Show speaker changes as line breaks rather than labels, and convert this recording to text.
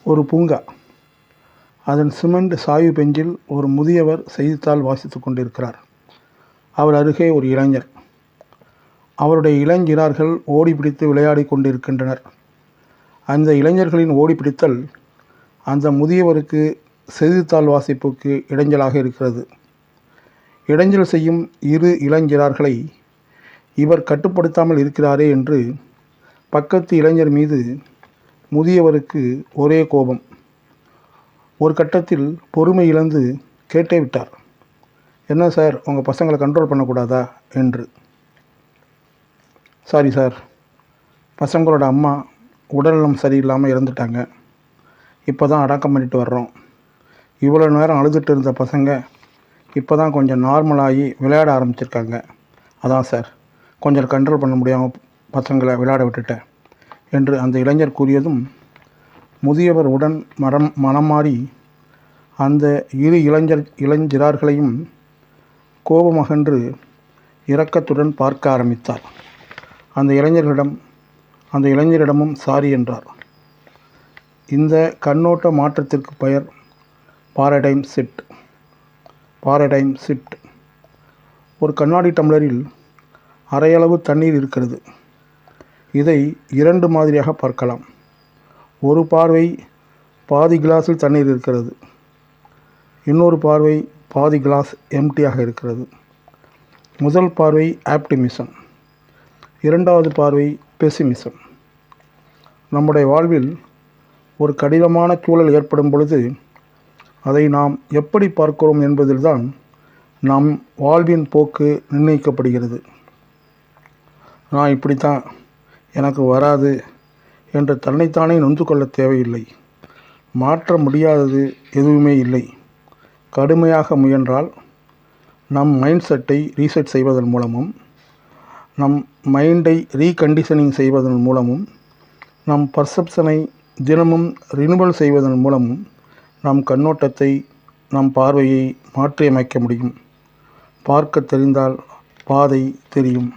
ஒரு பூங்கா. அதன் சிமெண்ட் சாய்வு பெஞ்சில் ஒரு முதியவர் செய்தித்தாள் வாசித்துக் கொண்டிருக்கிறார். அவர் அருகே ஒரு இளைஞர். அவருடைய இளஞ்சிறார்கள் ஓடிப்பிடித்து விளையாடி கொண்டிருக்கின்றனர். அந்த இளைஞர்களின் ஓடிப்பிடித்தல் அந்த முதியவருக்கு செய்தித்தாள் வாசிப்புக்கு இடைஞ்சலாக இருக்கிறது. இடைஞ்சல் செய்யும் இரு இளஞ்சிறார்களை இவர் கட்டுப்படுத்தாமல் இருக்கிறாரே என்று பக்கத்து இளைஞர் மீது முதியவருக்கு ஒரே கோபம். ஒரு கட்டத்தில் பொறுமை இழந்து கேட்டே விட்டார், என்ன சார், உங்கள் பசங்களை கண்ட்ரோல் பண்ணக்கூடாதா என்று. சாரி சார், பசங்களோட அம்மா உடல்நலம் சரியில்லாமல் இறந்துட்டாங்க. இப்போ தான் அடக்கம் பண்ணிட்டு வர்றோம். இவ்வளோ நேரம் அழுதுட்டு இருந்த பசங்க இப்போ தான் கொஞ்சம் நார்மலாகி விளையாட ஆரம்பிச்சிருக்காங்க. அதான் சார், கொஞ்சம் கண்ட்ரோல் பண்ண முடியாமல் பசங்களை விளையாட விட்டுட்டேன் என்று அந்த இளைஞர் கூறியதும் முதியவர் உடன் மனம் மாறி அந்த இரு இளஞ்சிறார்களையும் கோபமகன்று இரக்கத்துடன் பார்க்க ஆரம்பித்தார். அந்த இளைஞரிடமும் சாரி என்றார். இந்த கண்ணோட்ட மாற்றத்திற்கு பெயர் பாரடைம் ஷிஃப்ட். ஒரு கண்ணாடி டம்ளரில் அரையளவு தண்ணீர் இருக்கிறது. இதை இரண்டு மாதிரியாக பார்க்கலாம். ஒரு பார்வை பாதி கிளாஸில் தண்ணீர் இருக்கிறது, இன்னொரு பார்வை பாதி கிளாஸ் எம்டியாக இருக்கிறது. முதல் பார்வை ஆப்டிமிசம், இரண்டாவது பார்வை பெசிமிசம். நம்முடைய வாழ்வில் ஒரு கடினமான சூழல் ஏற்படும் பொழுது அதை நாம் எப்படி பார்க்கிறோம் என்பதில்தான் நம் வாழ்வின் போக்கு நிர்ணயிக்கப்படுகிறது. நான் இப்படித்தான், எனக்கு வராது என்று தன்னைத்தானே நொந்து கொள்ள தேவையில்லை. மாற்ற முடியாதது எதுவுமே இல்லை. கடுமையாக முயன்றால் நம் மைண்ட் செட்டை ரீசெட் செய்வதன் மூலமும், நம் மைண்டை ரீகண்டிஷனிங் செய்வதன் மூலமும், நம் பர்செப்ஷனை தினமும் ரினிவல் செய்வதன் மூலமும் நம் கண்ணோட்டத்தை, நம் பார்வையை மாற்றியமைக்க முடியும். பார்க்க தெரிந்தால் பாதை தெரியும்.